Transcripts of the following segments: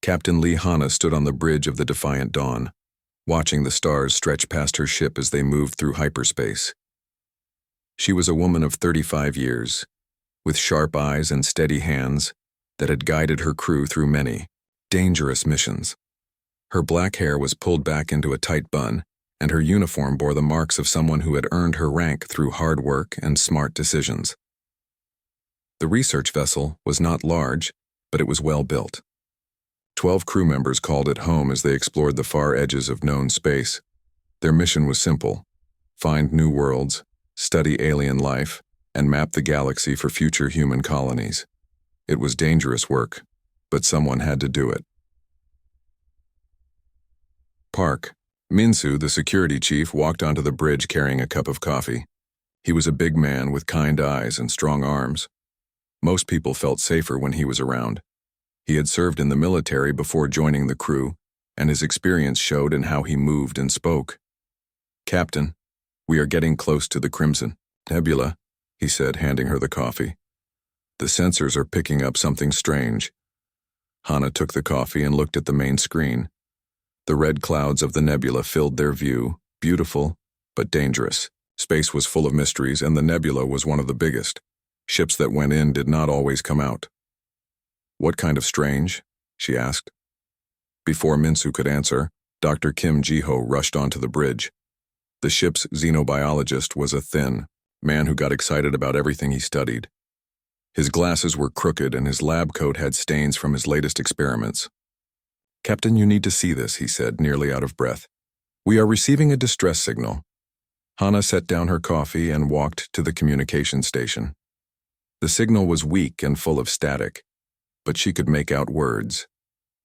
Captain Lee Hana stood on the bridge of the Defiant Dawn, watching the stars stretch past her ship as they moved through hyperspace. She was a woman of 35 years, with sharp eyes and steady hands that had guided her crew through many dangerous missions. Her black hair was pulled back into a tight bun, and her uniform bore the marks of someone who had earned her rank through hard work and smart decisions. The research vessel was not large, but it was well built. 12 crew members called it home as they explored the far edges of known space. Their mission was simple: find new worlds, study alien life, and map the galaxy for future human colonies. It was dangerous work, but someone had to do it. Park. Minsu, the security chief, walked onto the bridge carrying a cup of coffee. He was a big man with kind eyes and strong arms. Most people felt safer when he was around. He had served in the military before joining the crew, and his experience showed in how he moved and spoke. "Captain, we are getting close to the Crimson Nebula," he said, handing her the coffee. "The sensors are picking up something strange." Hana took the coffee and looked at the main screen. The red clouds of the nebula filled their view, beautiful, but dangerous. Space was full of mysteries, and the nebula was one of the biggest. Ships that went in did not always come out. "What kind of strange?" she asked. Before Minsu could answer, Dr. Kim Ji-ho rushed onto the bridge. The ship's xenobiologist was a thin man who got excited about everything he studied. His glasses were crooked and his lab coat had stains from his latest experiments. "Captain, you need to see this," he said, nearly out of breath. "We are receiving a distress signal." Hana set down her coffee and walked to the communication station. The signal was weak and full of static, but she could make out words.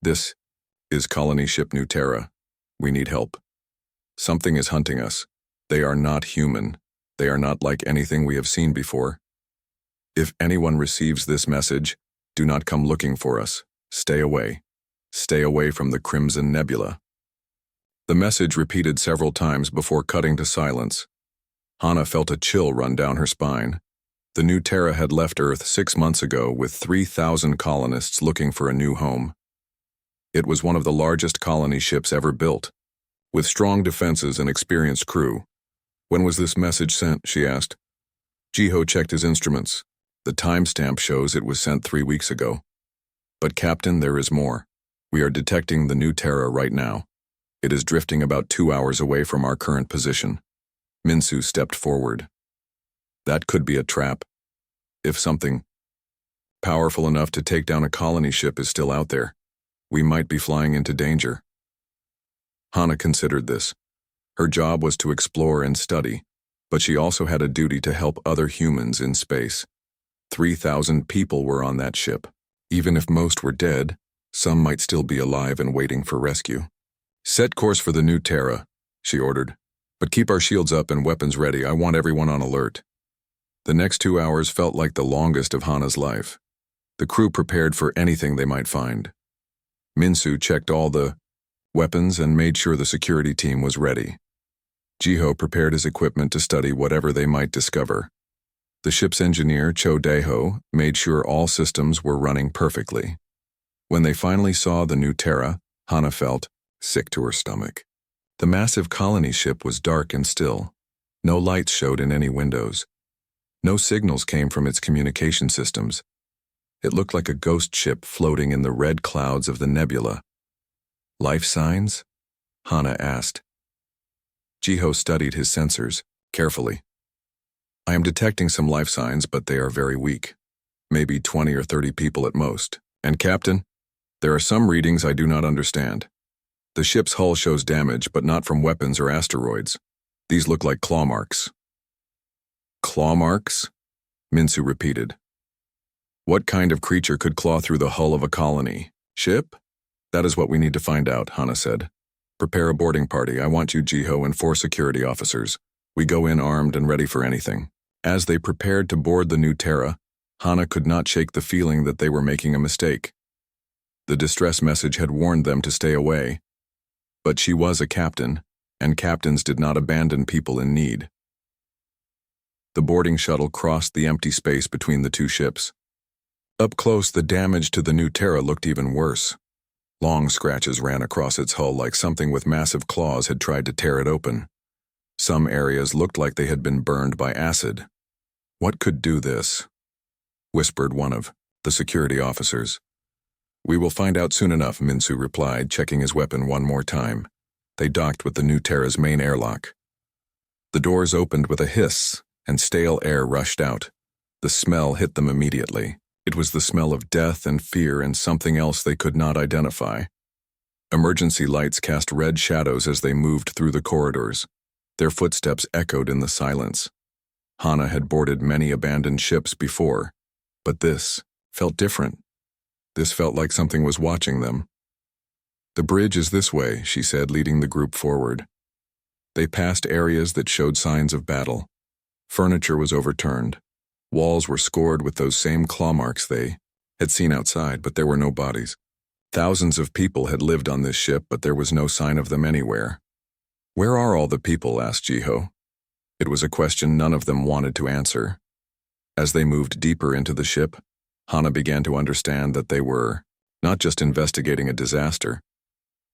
"This is colony ship New Terra. We need help. Something is hunting us. They are not human. They are not like anything we have seen before. If anyone receives this message, do not come looking for us. Stay away. Stay away from the Crimson Nebula." The message repeated several times before cutting to silence. Hana felt a chill run down her spine. The New Terra had left Earth 6 months ago with 3,000 colonists looking for a new home. It was one of the largest colony ships ever built, with strong defenses and experienced crew. "When was this message sent?" she asked. Ji-ho checked his instruments. The timestamp shows it was sent 3 weeks ago. "But Captain, there is more. We are detecting the New Terra right now. It is drifting about 2 hours away from our current position." Minsu stepped forward. "That could be a trap. If something powerful enough to take down a colony ship is still out there, we might be flying into danger." Hana considered this. Her job was to explore and study, but she also had a duty to help other humans in space. 3,000 people were on that ship. Even if most were dead, some might still be alive and waiting for rescue. "Set course for the New Terra," she ordered. "But keep our shields up and weapons ready. I want everyone on alert." The next 2 hours felt like the longest of Hana's life. The crew prepared for anything they might find. Minsu checked all the weapons and made sure the security team was ready. Ji-ho prepared his equipment to study whatever they might discover. The ship's engineer, Cho Dae-ho, made sure all systems were running perfectly. When they finally saw the New Terra, Hana felt sick to her stomach. The massive colony ship was dark and still. No lights showed in any windows. No signals came from its communication systems. It looked like a ghost ship floating in the red clouds of the nebula. "Life signs?" Hana asked. Ji-ho studied his sensors carefully. "I am detecting some life signs, but they are very weak. Maybe 20 or 30 people at most. And Captain, there are some readings I do not understand. The ship's hull shows damage, but not from weapons or asteroids. These look like claw marks." "Claw marks?" Minsu repeated. "What kind of creature could claw through the hull of a colony ship?" "That is what we need to find out," Hana said. "Prepare a boarding party. I want you, Ji-ho, and 4 security officers. We go in armed and ready for anything." As they prepared to board the New Terra, Hana could not shake the feeling that they were making a mistake. The distress message had warned them to stay away. But she was a captain, and captains did not abandon people in need. The boarding shuttle crossed the empty space between the two ships. Up close, the damage to the New Terra looked even worse. Long scratches ran across its hull like something with massive claws had tried to tear it open. Some areas looked like they had been burned by acid. "What could do this?" whispered one of the security officers. "We will find out soon enough," Minsu replied, checking his weapon one more time. They docked with the new Terra's main airlock. The doors opened with a hiss, and stale air rushed out. The smell hit them immediately. It was the smell of death and fear and something else they could not identify. Emergency lights cast red shadows as they moved through the corridors. Their footsteps echoed in the silence. Hana had boarded many abandoned ships before, but this felt different. This felt like something was watching them. "The bridge is this way," she said, leading the group forward. They passed areas that showed signs of battle. Furniture was overturned. Walls were scored with those same claw marks they had seen outside, but there were no bodies. Thousands of people had lived on this ship, but there was no sign of them anywhere. "Where are all the people?" asked Jiho. It was a question none of them wanted to answer. As they moved deeper into the ship, Hana began to understand that they were not just investigating a disaster.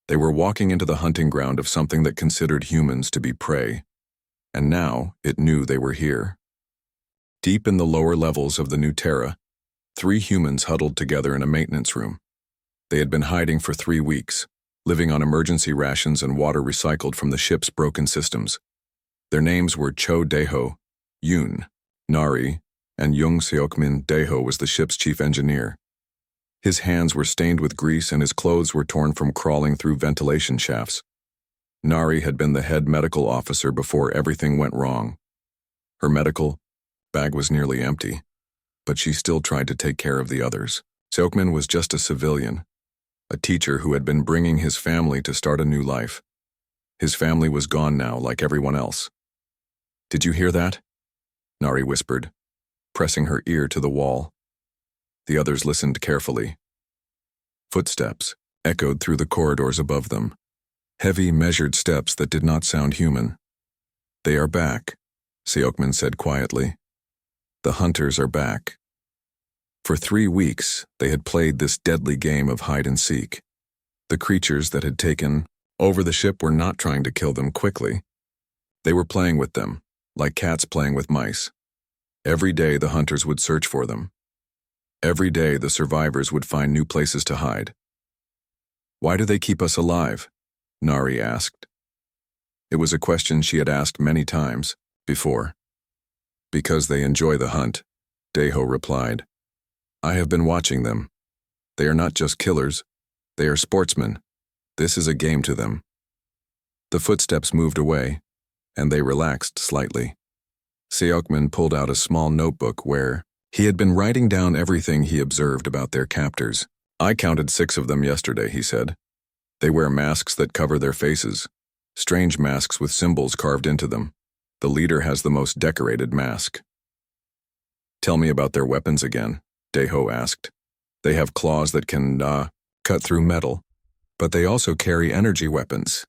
They were walking into the hunting ground of something that considered humans to be prey. And now it knew they were here. Deep in the lower levels of the new Terra, 3 humans huddled together in a maintenance room. They had been hiding for 3 weeks, living on emergency rations and water recycled from the ship's broken systems. Their names were Cho Daeho, Yoon, Nari, and Jung Seokmin. Daeho was the ship's chief engineer. His hands were stained with grease and his clothes were torn from crawling through ventilation shafts. Nari had been the head medical officer before everything went wrong. Her medical bag was nearly empty, but she still tried to take care of the others. Seokmin was just a civilian, a teacher who had been bringing his family to start a new life. His family was gone now, like everyone else. "Did you hear that?" Nari whispered, pressing her ear to the wall. The others listened carefully. Footsteps echoed through the corridors above them. Heavy, measured steps that did not sound human. "They are back," Seokmin said quietly. "The hunters are back." For 3 weeks, they had played this deadly game of hide and seek. The creatures that had taken over the ship were not trying to kill them quickly. They were playing with them, like cats playing with mice. Every day the hunters would search for them. Every day the survivors would find new places to hide. "Why do they keep us alive?" Nari asked. It was a question she had asked many times before. "Because they enjoy the hunt," Daeho replied. "I have been watching them. They are not just killers, they are sportsmen. This is a game to them." The footsteps moved away, and they relaxed slightly. Seokmin pulled out a small notebook where he had been writing down everything he observed about their captors. "I counted 6 of them yesterday," he said. "They wear masks that cover their faces, strange masks with symbols carved into them. The leader has the most decorated mask." "Tell me about their weapons again," Daeho asked. "They have claws that can, cut through metal, but they also carry energy weapons.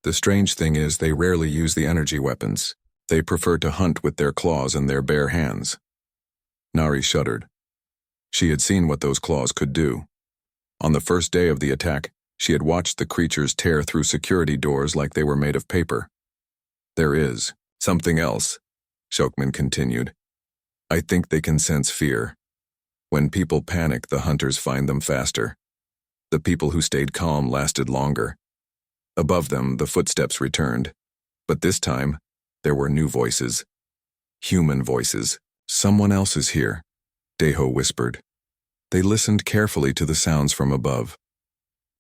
The strange thing is they rarely use the energy weapons. They prefer to hunt with their claws and their bare hands." Nari shuddered. She had seen what those claws could do. On the first day of the attack, she had watched the creatures tear through security doors like they were made of paper. "There is something else," Seokmin continued. "I think they can sense fear. When people panic, the hunters find them faster. The people who stayed calm lasted longer." Above them, the footsteps returned, but this time, there were new voices. Human voices. "Someone else is here," Daeho whispered. They listened carefully to the sounds from above.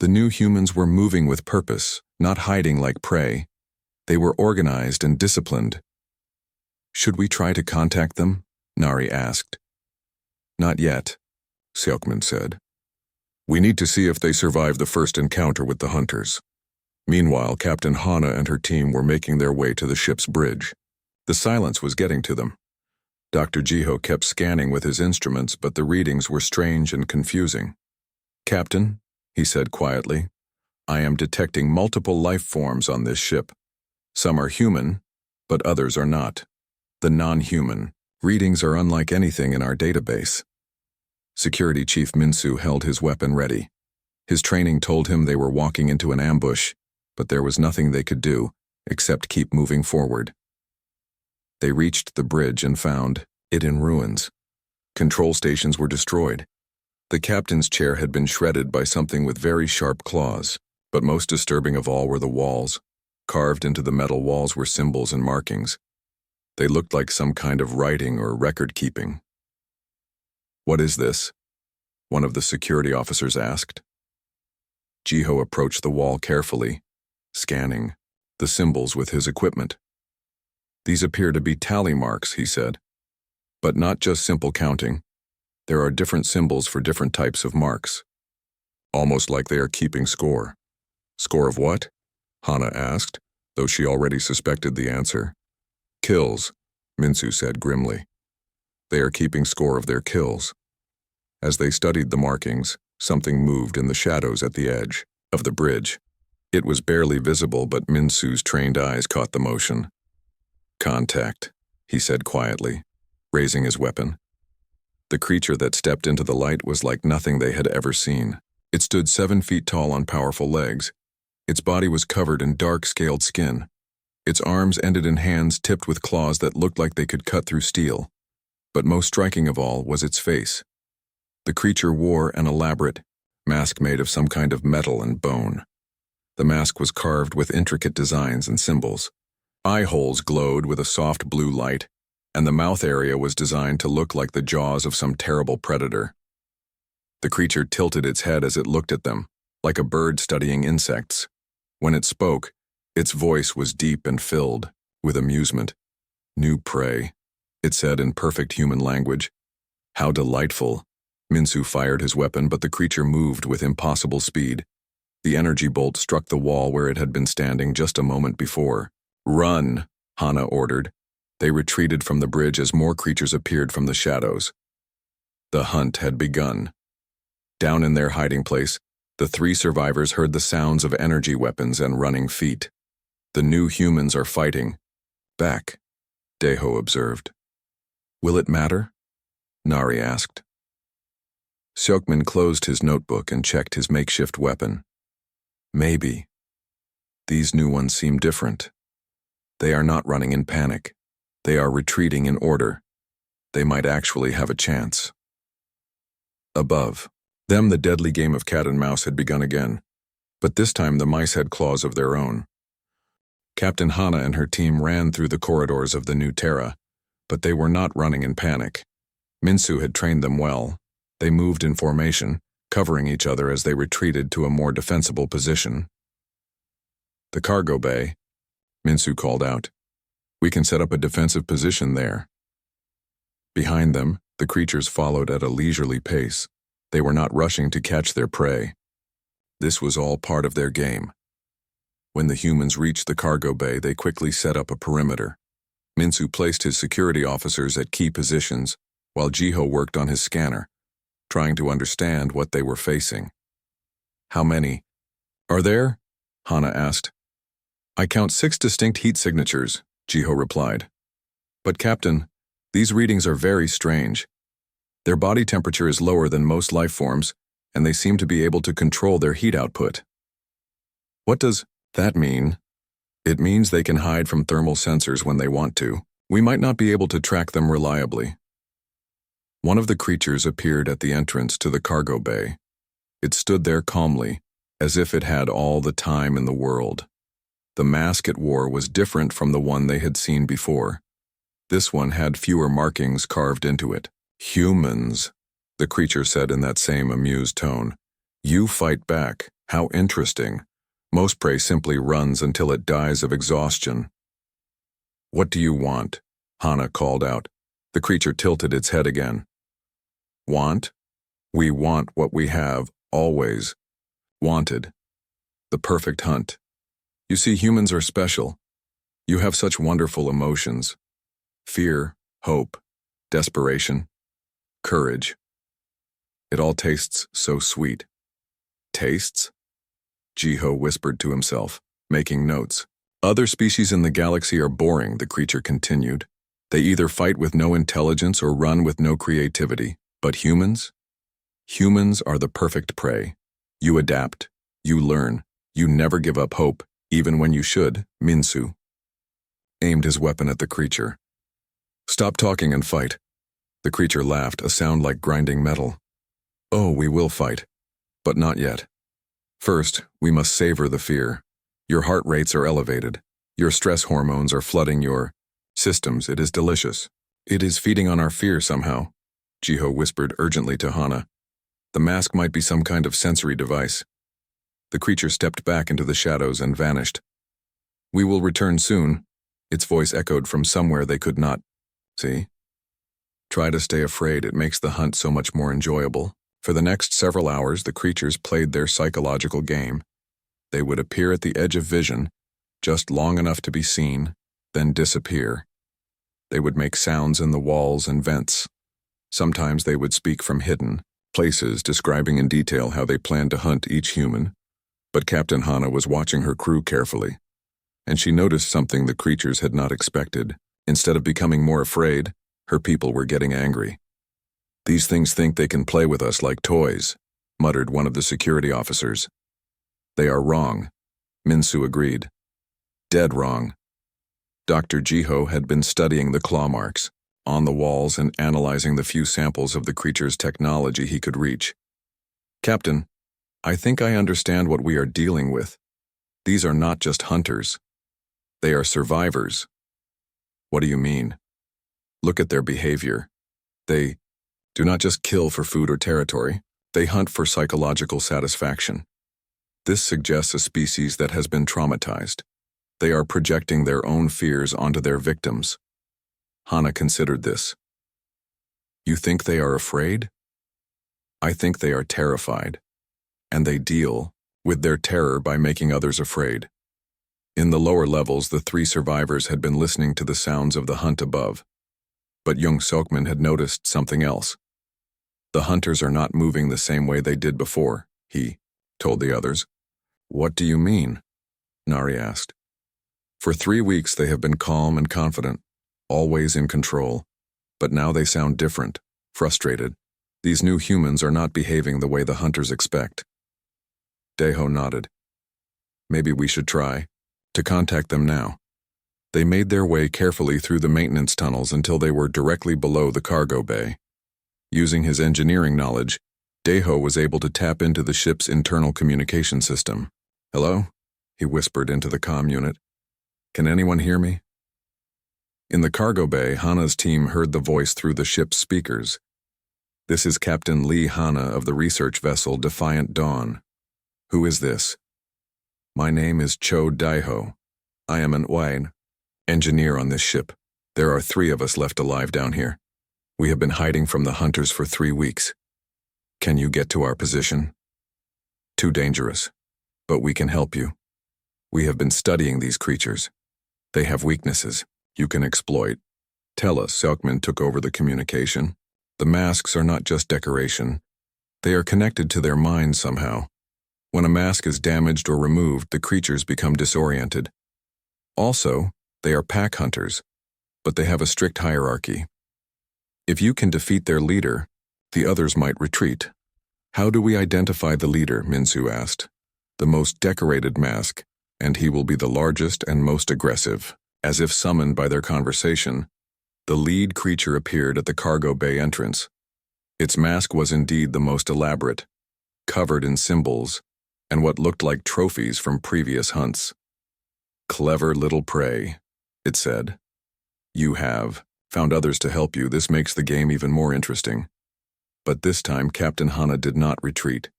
The new humans were moving with purpose, not hiding like prey. They were organized and disciplined. "Should we try to contact them?" Nari asked. "Not yet," Seokmin said. "We need to see if they survive the first encounter with the hunters." Meanwhile, Captain Hana and her team were making their way to the ship's bridge. The silence was getting to them. Dr. Jiho kept scanning with his instruments, but the readings were strange and confusing. "Captain," he said quietly, "I am detecting multiple life forms on this ship. Some are human, but others are not. The non-human readings are unlike anything in our database." Security Chief Minsu held his weapon ready. His training told him they were walking into an ambush, but there was nothing they could do except keep moving forward. They reached the bridge and found it in ruins. Control stations were destroyed. The captain's chair had been shredded by something with very sharp claws, but most disturbing of all were the walls. Carved into the metal walls were symbols and markings. They looked like some kind of writing or record-keeping. "What is this?" one of the security officers asked. Jiho approached the wall carefully, scanning the symbols with his equipment. "These appear to be tally marks," he said. "But not just simple counting. There are different symbols for different types of marks. Almost like they are keeping score." "Score of what?" Hana asked, though she already suspected the answer. "Kills," Minsu said grimly. "They are keeping score of their kills." As they studied the markings, something moved in the shadows at the edge of the bridge. It was barely visible, but Minsu's trained eyes caught the motion. "Contact," he said quietly, raising his weapon. The creature that stepped into the light was like nothing they had ever seen. It stood 7 feet tall on powerful legs. Its body was covered in dark, scaled skin. Its arms ended in hands tipped with claws that looked like they could cut through steel. But most striking of all was its face. The creature wore an elaborate mask made of some kind of metal and bone. The mask was carved with intricate designs and symbols. Eye holes glowed with a soft blue light, and the mouth area was designed to look like the jaws of some terrible predator. The creature tilted its head as it looked at them, like a bird studying insects. When it spoke, its voice was deep and filled with amusement. "New prey," it said in perfect human language. "How delightful." Minsu fired his weapon, but the creature moved with impossible speed. The energy bolt struck the wall where it had been standing just a moment before. "Run," Hana ordered. They retreated from the bridge as more creatures appeared from the shadows. The hunt had begun. Down in their hiding place, the 3 survivors heard the sounds of energy weapons and running feet. "The new humans are fighting back," Deho observed. "Will it matter?" Nari asked. Seokmin closed his notebook and checked his makeshift weapon. "Maybe. These new ones seem different. They are not running in panic. They are retreating in order. They might actually have a chance." Above them, the deadly game of cat and mouse had begun again, but this time the mice had claws of their own. Captain Hana and her team ran through the corridors of the new Terra, but they were not running in panic. Minsu had trained them well. They moved in formation, covering each other as they retreated to a more defensible position. "The cargo bay," Minsu called out. "We can set up a defensive position there." Behind them, the creatures followed at a leisurely pace. They were not rushing to catch their prey. This was all part of their game. When the humans reached the cargo bay, they quickly set up a perimeter. Minsu placed his security officers at key positions, while Jiho worked on his scanner, trying to understand what they were facing. "How many are there?" Hana asked. "I count 6 distinct heat signatures," Jiho replied. "But Captain, these readings are very strange. Their body temperature is lower than most life forms, and they seem to be able to control their heat output." "What does that mean?" "It means they can hide from thermal sensors when they want to. We might not be able to track them reliably." One of the creatures appeared at the entrance to the cargo bay. It stood there calmly, as if it had all the time in the world. The mask it wore was different from the one they had seen before. This one had fewer markings carved into it. "Humans," the creature said in that same amused tone. "You fight back. How interesting. Most prey simply runs until it dies of exhaustion." "What do you want?" Hana called out. The creature tilted its head again. "Want? We want what we have, always. Wanted. The perfect hunt. You see, humans are special. You have such wonderful emotions. Fear, hope, desperation, courage. It all tastes so sweet." "Tastes?" Jiho whispered to himself, making notes. "Other species in the galaxy are boring," the creature continued. "They either fight with no intelligence or run with no creativity. But humans? Humans are the perfect prey. You adapt. You learn. You never give up hope, even when you should, Minsu aimed his weapon at the creature. Stop talking and fight. The creature laughed, a sound like grinding metal. Oh, we will fight. But not yet. First, we must savor the fear. Your heart rates are elevated. Your stress hormones are flooding your systems. It is delicious. It is feeding on our fear somehow, Jiho whispered urgently to Hana. The mask might be some kind of sensory device. The creature stepped back into the shadows and vanished. We will return soon, its voice echoed from somewhere they could not see. Try to stay afraid, it makes the hunt so much more enjoyable. For the next several hours, the creatures played their psychological game. They would appear at the edge of vision, just long enough to be seen, then disappear. They would make sounds in the walls and vents. Sometimes they would speak from hidden places, describing in detail how they planned to hunt each human. But Captain Hana was watching her crew carefully, and she noticed something the creatures had not expected. Instead of becoming more afraid, her people were getting angry. These things think they can play with us like toys, muttered one of the security officers. They are wrong, Minsu agreed. Dead wrong. Dr. Jiho had been studying the claw marks on the walls and analyzing the few samples of the creature's technology he could reach. Captain, I think I understand what we are dealing with. These are not just hunters. They are survivors. What do you mean? Look at their behavior. They do not just kill for food or territory, they hunt for psychological satisfaction. This suggests a species that has been traumatized. They are projecting their own fears onto their victims. Hana considered this. You think they are afraid? I think they are terrified, and they deal with their terror by making others afraid. In the lower levels, the three survivors had been listening to the sounds of the hunt above. But Jung Sokman had noticed something else. The hunters are not moving the same way they did before, he told the others. What do you mean? Nari asked. For 3 weeks they have been calm and confident, always in control. But now they sound different, frustrated. These new humans are not behaving the way the hunters expect. Daeho nodded. Maybe we should try to contact them now. They made their way carefully through the maintenance tunnels until they were directly below the cargo bay. Using his engineering knowledge, Daeho was able to tap into the ship's internal communication system. Hello? He whispered into the comm unit. Can anyone hear me? In the cargo bay, Hana's team heard the voice through the ship's speakers. This is Captain Lee Hana of the research vessel Defiant Dawn. Who is this? My name is Cho Daiho. I am an Wine engineer on this ship. There are 3 of us left alive down here. We have been hiding from the hunters for 3 weeks. Can you get to our position? Too dangerous, but we can help you. We have been studying these creatures. They have weaknesses you can exploit. Tell us, Selkman took over the communication. The masks are not just decoration. They are connected to their minds somehow. When a mask is damaged or removed, the creatures become disoriented. Also, they are pack hunters, but they have a strict hierarchy. If you can defeat their leader, the others might retreat. How do we identify the leader? Minsu asked. The most decorated mask, and he will be the largest and most aggressive. As if summoned by their conversation, the lead creature appeared at the cargo bay entrance. Its mask was indeed the most elaborate, covered in symbols and what looked like trophies from previous hunts. Clever little prey, it said. You have found others to help you. This makes the game even more interesting. But this time, Captain Hana did not retreat.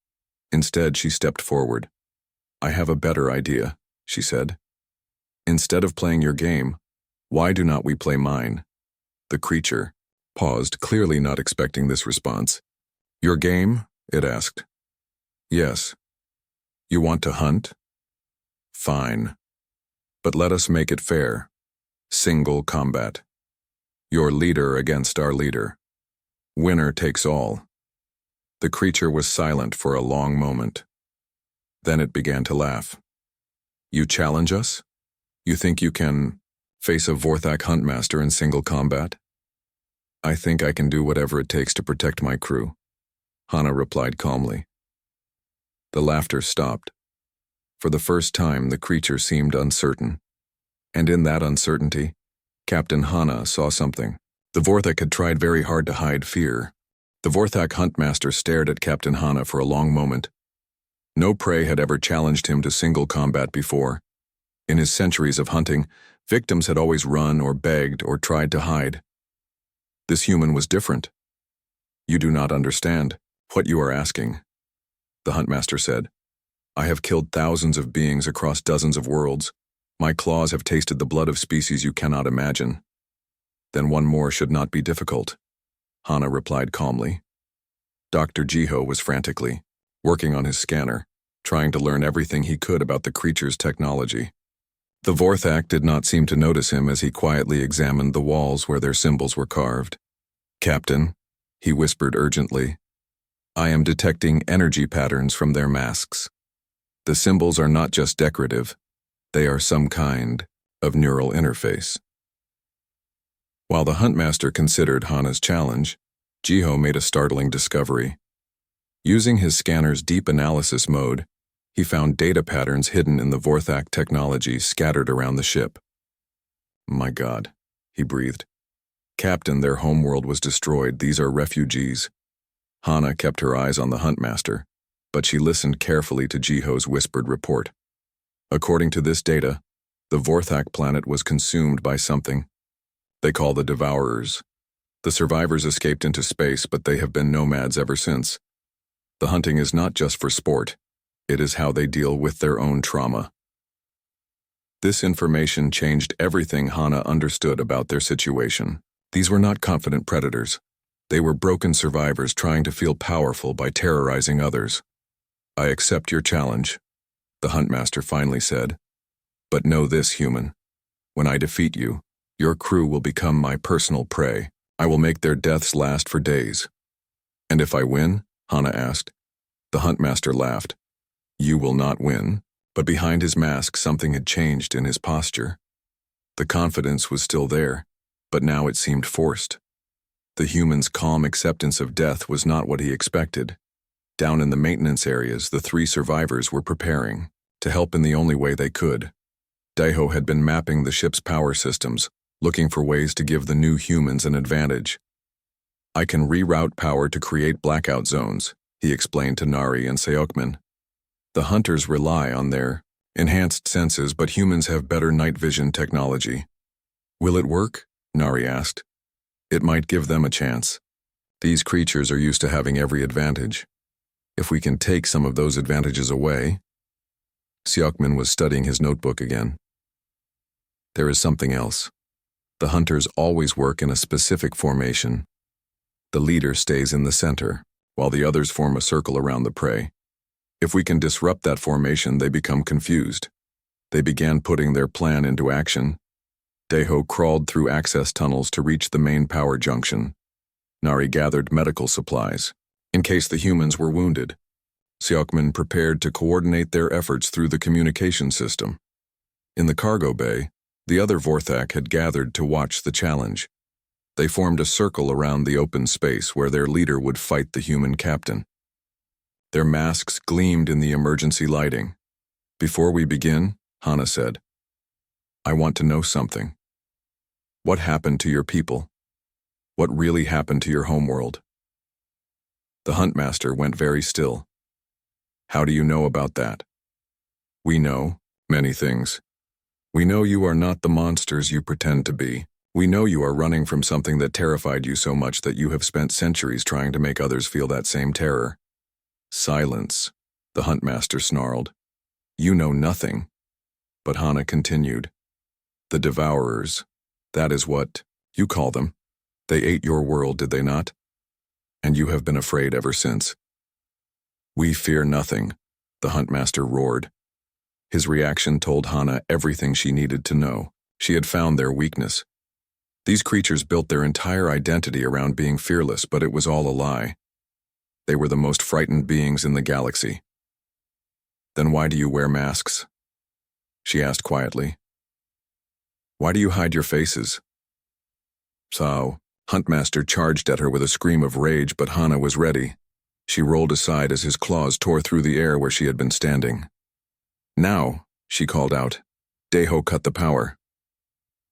Instead, she stepped forward. I have a better idea, she said. Instead of playing your game, why do not we play mine? The creature paused, clearly not expecting this response. Your game? It asked. Yes. You want to hunt? Fine. But let us make it fair. Single combat. Your leader against our leader. Winner takes all. The creature was silent for a long moment. Then it began to laugh. You challenge us? You think you can face a Vorthak Huntmaster in single combat? I think I can do whatever it takes to protect my crew, Hana replied calmly. The laughter stopped. For the first time, the creature seemed uncertain. And in that uncertainty, Captain Hana saw something. The Vorthak had tried very hard to hide fear. The Vorthak Huntmaster stared at Captain Hana for a long moment. No prey had ever challenged him to single combat before. In his centuries of hunting, victims had always run or begged or tried to hide. This human was different. "You do not understand what you are asking," the Huntmaster said. "I have killed thousands of beings across dozens of worlds. My claws have tasted the blood of species you cannot imagine." "Then one more should not be difficult," Hana replied calmly. Dr. Jiho was frantically working on his scanner, trying to learn everything he could about the creature's technology. The Vorthak did not seem to notice him as he quietly examined the walls where their symbols were carved. "Captain," he whispered urgently, "I am detecting energy patterns from their masks. The symbols are not just decorative, they are some kind of neural interface." While the Huntmaster considered Hana's challenge, Jiho made a startling discovery. Using his scanner's deep analysis mode, he found data patterns hidden in the Vorthak technology scattered around the ship. "My God," he breathed. "Captain, their homeworld was destroyed. These are refugees." Hana kept her eyes on the Huntmaster, but she listened carefully to Jiho's whispered report. According to this data, the Vorthak planet was consumed by something they call the Devourers. The survivors escaped into space, but they have been nomads ever since. The hunting is not just for sport, it is how they deal with their own trauma. This information changed everything Hana understood about their situation. These were not confident predators. They were broken survivors trying to feel powerful by terrorizing others. "I accept your challenge," the Huntmaster finally said. "But know this, human. When I defeat you, your crew will become my personal prey. I will make their deaths last for days." "And if I win?" Hana asked. The Huntmaster laughed. "You will not win." But behind his mask, something had changed in his posture. The confidence was still there, but now it seemed forced. The human's calm acceptance of death was not what he expected. Down in the maintenance areas, the three survivors were preparing to help in the only way they could. Daiho had been mapping the ship's power systems, looking for ways to give the new humans an advantage. "I can reroute power to create blackout zones," he explained to Nari and Seokmin. "The hunters rely on their enhanced senses, but humans have better night vision technology." "Will it work?" Nari asked. "It might give them a chance. These creatures are used to having every advantage. If we can take some of those advantages away..." Seokmin was studying his notebook again. "There is something else. The hunters always work in a specific formation. The leader stays in the center, while the others form a circle around the prey. If we can disrupt that formation, they become confused." They began putting their plan into action. Daiho crawled through access tunnels to reach the main power junction. Nari gathered medical supplies, in case the humans were wounded. Seokmin prepared to coordinate their efforts through the communication system. In the cargo bay, the other Vorthak had gathered to watch the challenge. They formed a circle around the open space where their leader would fight the human captain. Their masks gleamed in the emergency lighting. "Before we begin," Hana said, "I want to know something. What happened to your people? What really happened to your homeworld?" The Huntmaster went very still. "How do you know about that?" "We know many things. We know you are not the monsters you pretend to be. We know you are running from something that terrified you so much that you have spent centuries trying to make others feel that same terror." "Silence," the Huntmaster snarled. "You know nothing." But Hana continued. "The Devourers, that is what you call them. They ate your world, did they not? And you have been afraid ever since." "We fear nothing," the Huntmaster roared. His reaction told Hana everything she needed to know. She had found their weakness. These creatures built their entire identity around being fearless, but it was all a lie. They were the most frightened beings in the galaxy. "Then why do you wear masks?" she asked quietly. "Why do you hide your faces?" So, Huntmaster charged at her with a scream of rage, but Hana was ready. She rolled aside as his claws tore through the air where she had been standing. "Now," she called out. Deho cut the power.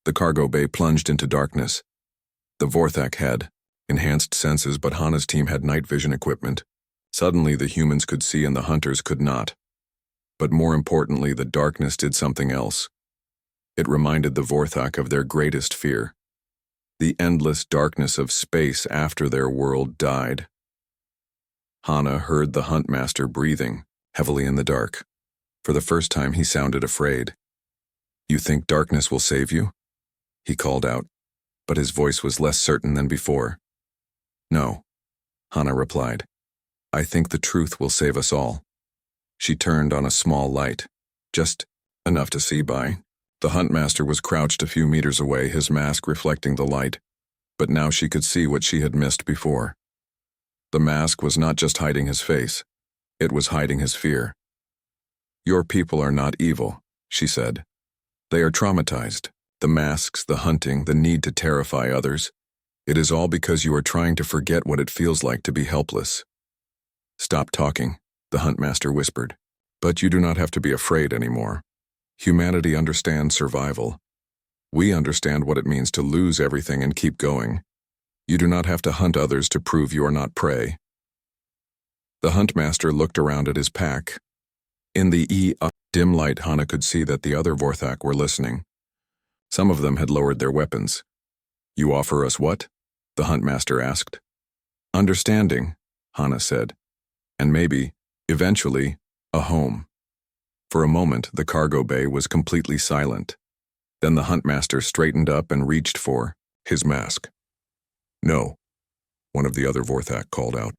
The cargo bay plunged into darkness. The Vorthak had enhanced senses, but Hana's team had night vision equipment. Suddenly the humans could see and the hunters could not. But more importantly, the darkness did something else. It reminded the Vorthak of their greatest fear. The endless darkness of space after their world died. Hana heard the Huntmaster breathing heavily in the dark. For the first time he sounded afraid. "You think darkness will save you?" he called out, but his voice was less certain than before. "No," Hana replied. "I think the truth will save us all." She turned on a small light, just enough to see by. The Huntmaster was crouched a few meters away, his mask reflecting the light, but now she could see what she had missed before. The mask was not just hiding his face, it was hiding his fear. "Your people are not evil," she said. "They are traumatized. The masks, the hunting, the need to terrify others. It is all because you are trying to forget what it feels like to be helpless." "Stop talking," the Huntmaster whispered. "But you do not have to be afraid anymore. Humanity understands survival. We understand what it means to lose everything and keep going. You do not have to hunt others to prove you are not prey." The Huntmaster looked around at his pack. In the dim light, Hana could see that the other Vorthak were listening. Some of them had lowered their weapons. "You offer us what?" the Huntmaster asked. "Understanding," Hana said. "And maybe, eventually, a home." For a moment, the cargo bay was completely silent. Then the Huntmaster straightened up and reached for his mask. "No," one of the other Vorthak called out.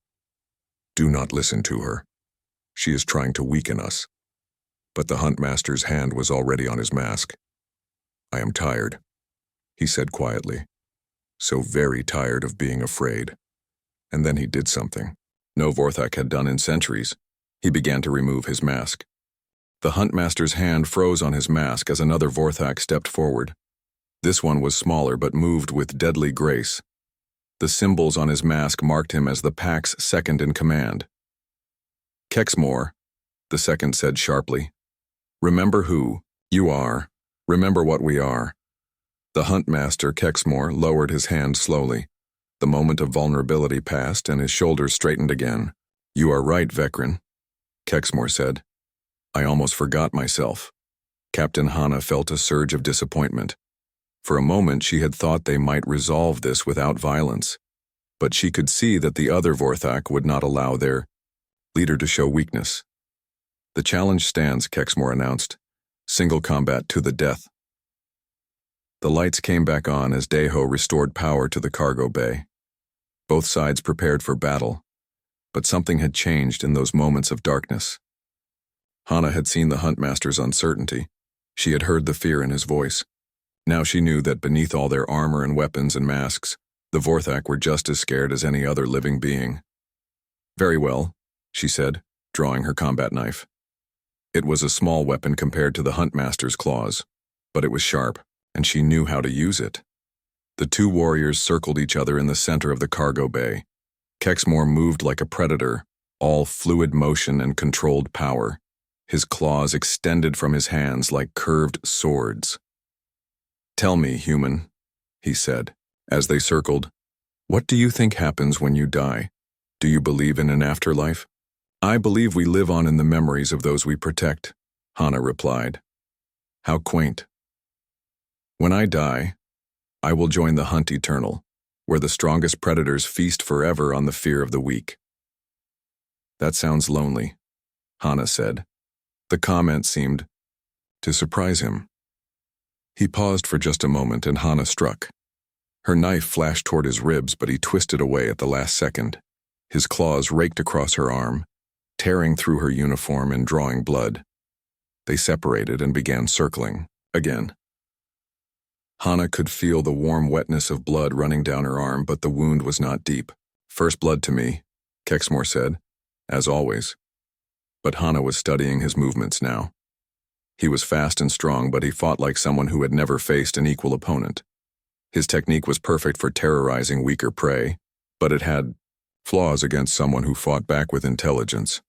"Do not listen to her. She is trying to weaken us." But the Huntmaster's hand was already on his mask. "I am tired," he said quietly. "So very tired of being afraid." And then he did something no Vorthak had done in centuries. He began to remove his mask. The Huntmaster's hand froze on his mask as another Vorthak stepped forward. This one was smaller but moved with deadly grace. The symbols on his mask marked him as the pack's second in command. "Kexmore," the second said sharply. "Remember who you are. Remember what we are." The Huntmaster, Kexmore, lowered his hand slowly. The moment of vulnerability passed and his shoulders straightened again. "You are right, Vekran," Kexmore said. "I almost forgot myself." Captain Hana felt a surge of disappointment. For a moment she had thought they might resolve this without violence, but she could see that the other Vorthak would not allow their leader to show weakness. "The challenge stands," Kexmore announced. "Single combat to the death." The lights came back on as Deho restored power to the cargo bay. Both sides prepared for battle, but something had changed in those moments of darkness. Hana had seen the Huntmaster's uncertainty. She had heard the fear in his voice. Now she knew that beneath all their armor and weapons and masks, the Vorthak were just as scared as any other living being. "Very well," she said, drawing her combat knife. It was a small weapon compared to the Huntmaster's claws, but it was sharp, and she knew how to use it. The two warriors circled each other in the center of the cargo bay. Kexmore moved like a predator, all fluid motion and controlled power. His claws extended from his hands like curved swords. "Tell me, human," he said, as they circled, "what do you think happens when you die? Do you believe in an afterlife?" "I believe we live on in the memories of those we protect," Hana replied. "How quaint." "When I die, I will join the hunt eternal, where the strongest predators feast forever on the fear of the weak." "That sounds lonely," Hana said. The comment seemed to surprise him. He paused for just a moment and Hana struck. Her knife flashed toward his ribs, but he twisted away at the last second. His claws raked across her arm, tearing through her uniform and drawing blood. They separated and began circling, again. Hana could feel the warm wetness of blood running down her arm, but the wound was not deep. "First blood to me," Kexmore said, as always. But Hana was studying his movements now. He was fast and strong, but he fought like someone who had never faced an equal opponent. His technique was perfect for terrorizing weaker prey, but it had Flaws against someone who fought back with intelligence.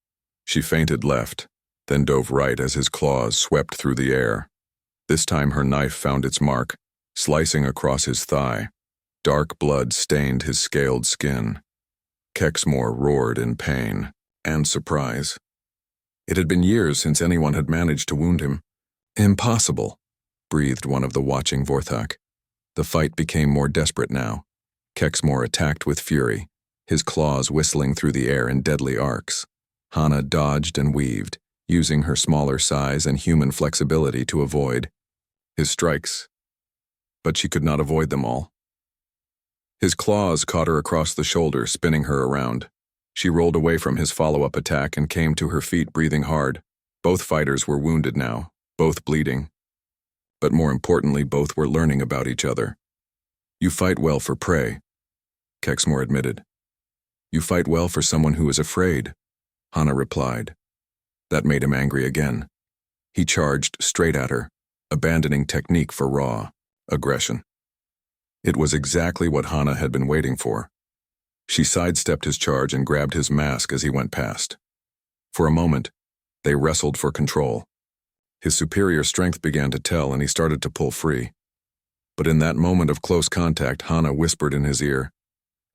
She feinted left, then dove right as his claws swept through the air. This time her knife found its mark, slicing across his thigh. Dark blood stained his scaled skin. Kexmore roared in pain and surprise. It had been years since anyone had managed to wound him. Impossible, breathed one of the watching Vorthak. The fight became more desperate now. Kexmore attacked with fury, his claws whistling through the air in deadly arcs. Hana dodged and weaved, using her smaller size and human flexibility to avoid his strikes. But she could not avoid them all. His claws caught her across the shoulder, spinning her around. She rolled away from his follow-up attack and came to her feet, breathing hard. Both fighters were wounded now, both bleeding. But more importantly, both were learning about each other. You fight well for prey, Kexmore admitted. You fight well for someone who is afraid, Hana replied. That made him angry again. He charged straight at her, abandoning technique for raw aggression. It was exactly what Hana had been waiting for. She sidestepped his charge and grabbed his mask as he went past. For a moment, they wrestled for control. His superior strength began to tell and he started to pull free. But in that moment of close contact, Hana whispered in his ear,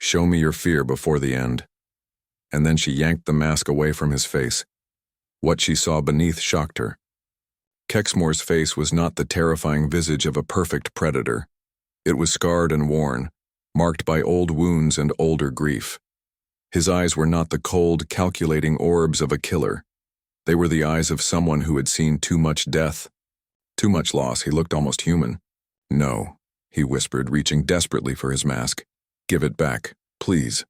"Show me your fear before the end." And then she yanked the mask away from his face. What she saw beneath shocked her. Kexmore's face was not the terrifying visage of a perfect predator. It was scarred and worn, marked by old wounds and older grief. His eyes were not the cold, calculating orbs of a killer. They were the eyes of someone who had seen too much death, too much loss. He looked almost human. "No," he whispered, reaching desperately for his mask. "Give it back, please."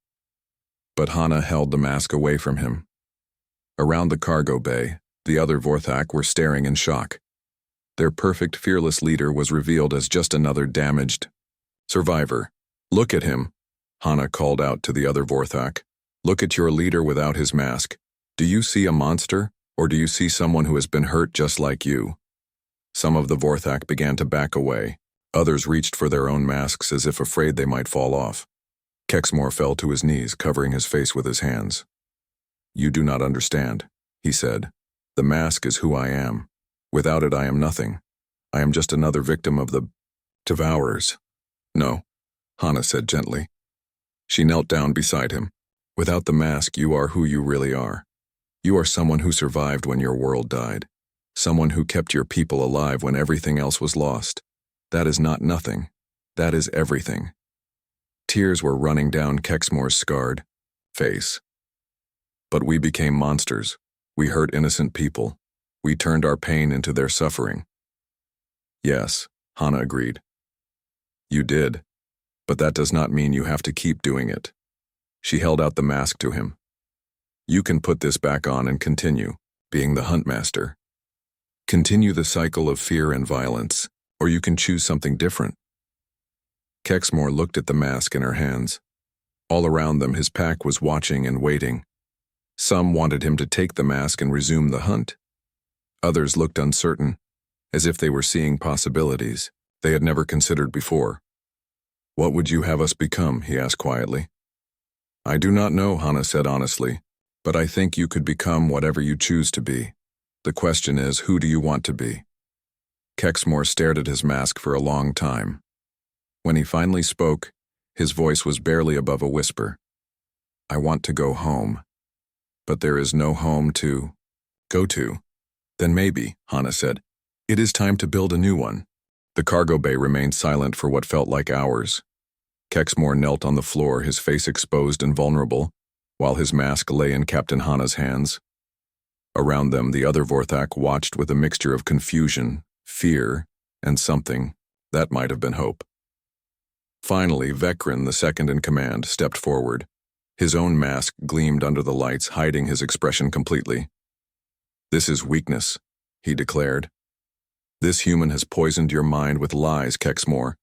But Hana held the mask away from him. Around the cargo bay, the other Vorthak were staring in shock. Their perfect, fearless leader was revealed as just another damaged survivor. "Look at him," Hana called out to the other Vorthak. "Look at your leader without his mask. Do you see a monster, or do you see someone who has been hurt just like you?" Some of the Vorthak began to back away. Others reached for their own masks as if afraid they might fall off. Kexmore fell to his knees, covering his face with his hands. "You do not understand," he said. "The mask is who I am. Without it, I am nothing. I am just another victim of the devourers." "No," Hana said gently. She knelt down beside him. "Without the mask, you are who you really are. You are someone who survived when your world died. Someone who kept your people alive when everything else was lost. That is not nothing. That is everything." Tears were running down Kexmore's scarred face. "But we became monsters. We hurt innocent people. We turned our pain into their suffering." "Yes," Hana agreed. "You did. But that does not mean you have to keep doing it." She held out the mask to him. "You can put this back on and continue, being the Huntmaster. Continue the cycle of fear and violence, or you can choose something different." Kexmore looked at the mask in her hands. All around them, his pack was watching and waiting. Some wanted him to take the mask and resume the hunt. Others looked uncertain, as if they were seeing possibilities they had never considered before. "What would you have us become?" he asked quietly. "I do not know," Hana said honestly, "but I think you could become whatever you choose to be. The question is, who do you want to be?" Kexmore stared at his mask for a long time. When he finally spoke, his voice was barely above a whisper. "I want to go home. But there is no home to go to." "Then maybe," Hana said, "it is time to build a new one." The cargo bay remained silent for what felt like hours. Kexmore knelt on the floor, his face exposed and vulnerable, while his mask lay in Captain Hana's hands. Around them, the other Vorthak watched with a mixture of confusion, fear, and something that might have been hope. Finally, Vekrin, the second in command, stepped forward. His own mask gleamed under the lights, hiding his expression completely. "This is weakness," he declared. "This human has poisoned your mind with lies, Kexmore.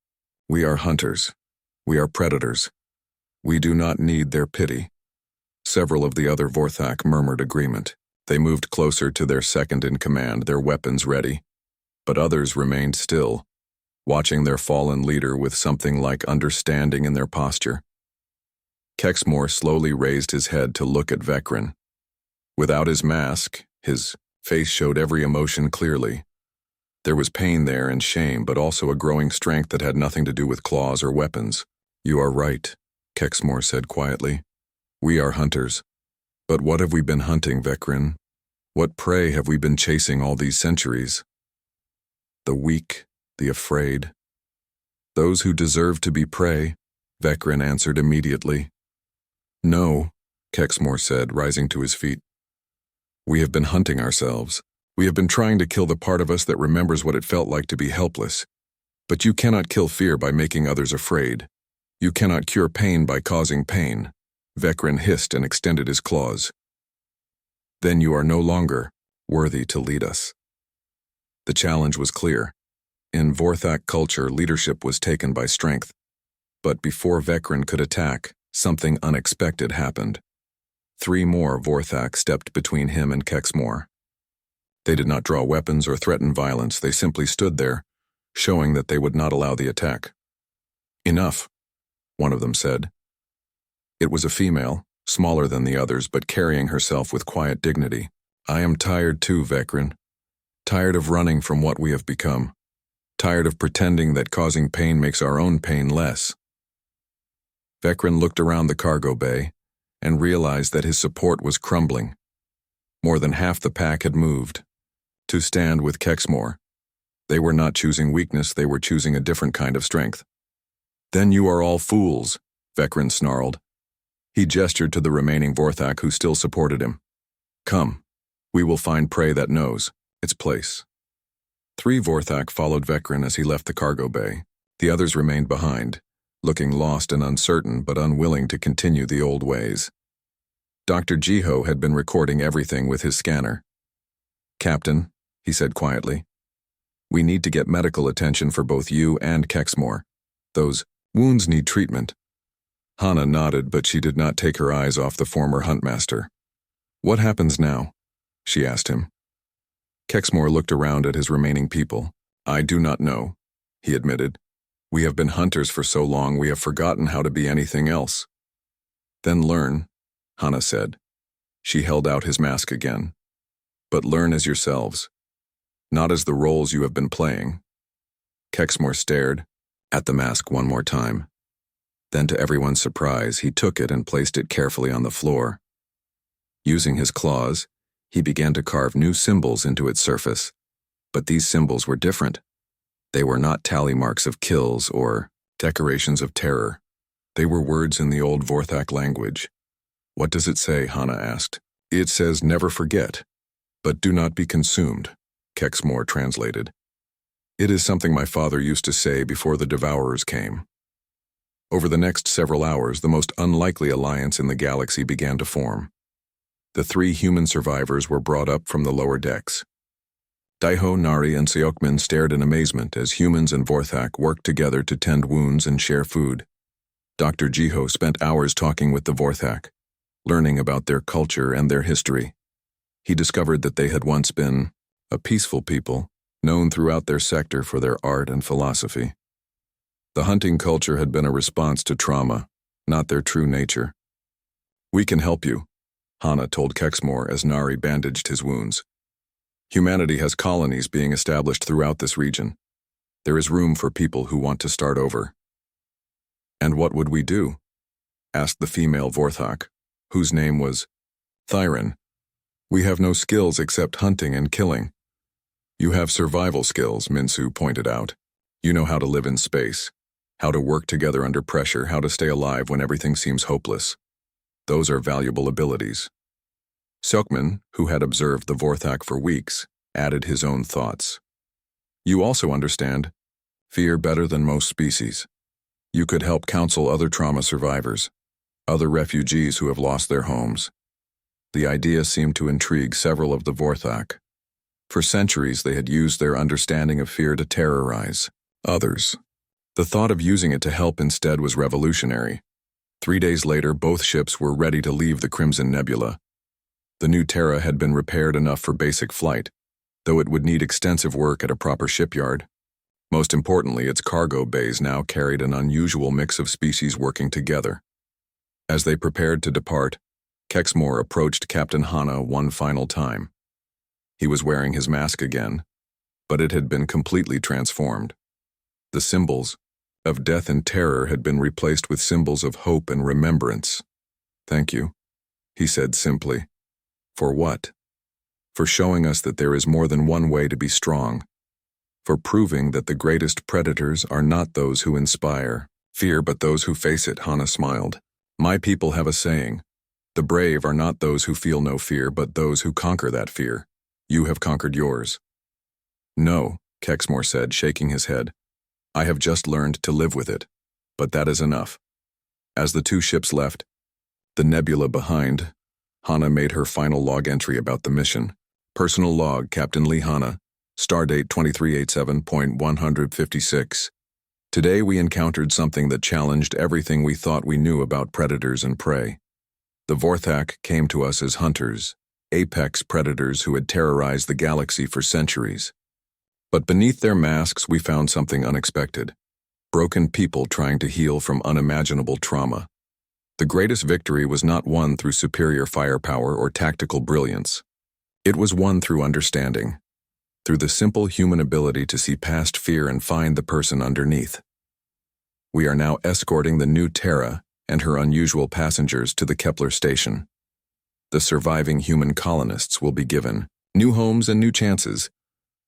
We are hunters. We are predators. We do not need their pity." Several of the other Vorthak murmured agreement. They moved closer to their second in command, their weapons ready. But others remained still, watching their fallen leader with something like understanding in their posture. Kexmore slowly raised his head to look at Vecrin. Without his mask, his face showed every emotion clearly. There was pain there and shame, but also a growing strength that had nothing to do with claws or weapons. "You are right," Kexmore said quietly. "We are hunters. But what have we been hunting, Vecrin? What prey have we been chasing all these centuries? The weak, the afraid. Those who deserve to be prey," Vecrin answered immediately. "No," Kexmore said, rising to his feet. "We have been hunting ourselves. We have been trying to kill the part of us that remembers what it felt like to be helpless. But you cannot kill fear by making others afraid. You cannot cure pain by causing pain." Vecrin hissed and extended his claws. "Then you are no longer worthy to lead us." The challenge was clear. In Vorthak culture, leadership was taken by strength. But before Vecrin could attack, something unexpected happened. 3 more Vorthak stepped between him and Kexmore. They did not draw weapons or threaten violence, they simply stood there, showing that they would not allow the attack. "Enough," one of them said. It was a female, smaller than the others, but carrying herself with quiet dignity. "I am tired too, Vecrin. Tired of running from what we have become. Tired of pretending that causing pain makes our own pain less." Vecrin looked around the cargo bay and realized that his support was crumbling. More than half the pack had moved to stand with Kexmore. They were not choosing weakness, they were choosing a different kind of strength. "Then you are all fools," Vecrin snarled. He gestured to the remaining Vorthak who still supported him. "Come, we will find prey that knows its place." 3 Vorthak followed Vecrin as he left the cargo bay. The others remained behind, looking lost and uncertain but unwilling to continue the old ways. Dr. Jiho had been recording everything with his scanner. "Captain," he said quietly, "we need to get medical attention for both you and Kexmore. Those wounds need treatment." Hana nodded, but she did not take her eyes off the former huntmaster. "What happens now?" she asked him. Kexmore looked around at his remaining people. "I do not know," he admitted. "We have been hunters for so long we have forgotten how to be anything else." "Then learn," Hana said. She held out his mask again. "But learn as yourselves, not as the roles you have been playing." Kexmore stared at the mask one more time. Then, to everyone's surprise, he took it and placed it carefully on the floor. Using his claws, he began to carve new symbols into its surface. But these symbols were different. They were not tally marks of kills or decorations of terror. They were words in the old Vorthak language. "What does it say?" Hana asked. "It says never forget, but do not be consumed," Kexmore translated. "It is something my father used to say before the Devourers came." Over the next several hours, the most unlikely alliance in the galaxy began to form. The 3 human survivors were brought up from the lower decks. Daiho, Nari, and Seokmin stared in amazement as humans and Vorthak worked together to tend wounds and share food. Dr. Jiho spent hours talking with the Vorthak, learning about their culture and their history. He discovered that they had once been a peaceful people, known throughout their sector for their art and philosophy. The hunting culture had been a response to trauma, not their true nature. "We can help you," Hana told Kexmore as Nari bandaged his wounds. "Humanity has colonies being established throughout this region. There is room for people who want to start over." "And what would we do?" asked the female Vorthak, whose name was Thyron. "We have no skills except hunting and killing." "You have survival skills," Minsu pointed out. "You know how to live in space, how to work together under pressure, how to stay alive when everything seems hopeless. Those are valuable abilities." Seokmin, who had observed the Vorthak for weeks, added his own thoughts. "You also understand fear better than most species. You could help counsel other trauma survivors, other refugees who have lost their homes." The idea seemed to intrigue several of the Vorthak. For centuries, they had used their understanding of fear to terrorize others. The thought of using it to help instead was revolutionary. 3 days later, both ships were ready to leave the Crimson Nebula. The new Terra had been repaired enough for basic flight, though it would need extensive work at a proper shipyard. Most importantly, its cargo bays now carried an unusual mix of species working together. As they prepared to depart, Kexmore approached Captain Hana one final time. He was wearing his mask again, but it had been completely transformed. The symbols of death and terror had been replaced with symbols of hope and remembrance. "Thank you," he said simply. "For what?" "For showing us that there is more than one way to be strong. For proving that the greatest predators are not those who inspire fear but those who face it," Hana smiled. "My people have a saying. The brave are not those who feel no fear but those who conquer that fear. You have conquered yours." "No," Kexmore said, shaking his head. "I have just learned to live with it. But that is enough." As the two ships left, the nebula behind, Hana made her final log entry about the mission. Personal log, Captain Lee Hana, stardate 2387.156. Today we encountered something that challenged everything we thought we knew about predators and prey. The Vorthak came to us as hunters, apex predators who had terrorized the galaxy for centuries. But beneath their masks we found something unexpected. Broken people trying to heal from unimaginable trauma. The greatest victory was not won through superior firepower or tactical brilliance. It was won through understanding, through the simple human ability to see past fear and find the person underneath. We are now escorting the new Terra and her unusual passengers to the Kepler station. The surviving human colonists will be given new homes and new chances.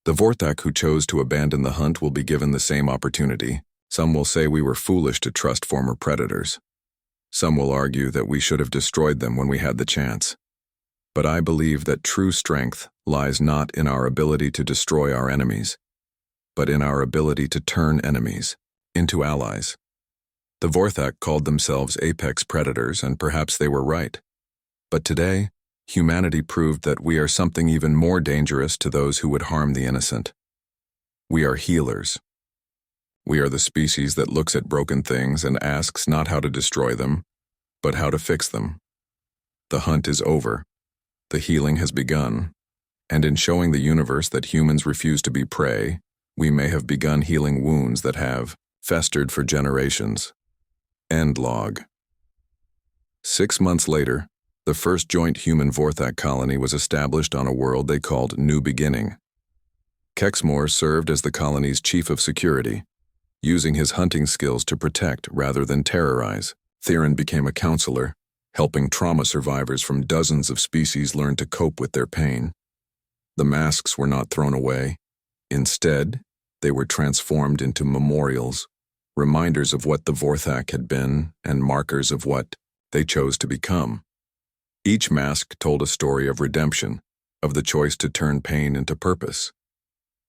The Vorthak who chose to abandon the hunt will be given the same opportunity. Some will say we were foolish to trust former predators. Some will argue that we should have destroyed them when we had the chance. But I believe that true strength lies not in our ability to destroy our enemies, but in our ability to turn enemies into allies. The Vorthak called themselves apex predators, and perhaps they were right. But today, humanity proved that we are something even more dangerous to those who would harm the innocent. We are healers. We are the species that looks at broken things and asks not how to destroy them, but how to fix them. The hunt is over. The healing has begun. And in showing the universe that humans refuse to be prey, we may have begun healing wounds that have festered for generations. End log. 6 months later, the first joint human Vorthak colony was established on a world they called New Beginning. Kexmore served as the colony's chief of security, using his hunting skills to protect rather than terrorize. Theron became a counselor, helping trauma survivors from dozens of species learn to cope with their pain. The masks were not thrown away. Instead, they were transformed into memorials, reminders of what the Vorthak had been and markers of what they chose to become. Each mask told a story of redemption, of the choice to turn pain into purpose.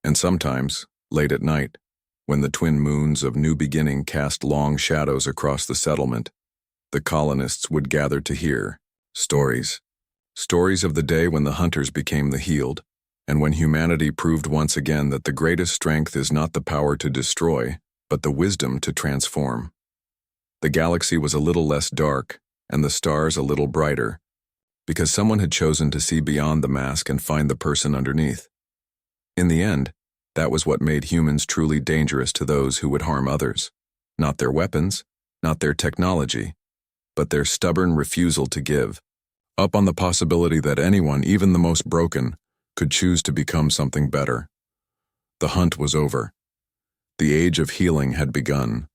And sometimes, late at night, when the twin moons of New Beginning cast long shadows across the settlement, the colonists would gather to hear stories. Stories of the day when the hunters became the healed, and when humanity proved once again that the greatest strength is not the power to destroy, but the wisdom to transform. The galaxy was a little less dark, and the stars a little brighter, because someone had chosen to see beyond the mask and find the person underneath. In the end, that was what made humans truly dangerous to those who would harm others. Not their weapons, not their technology, but their stubborn refusal to give up on the possibility that anyone, even the most broken, could choose to become something better. The hunt was over. The age of healing had begun.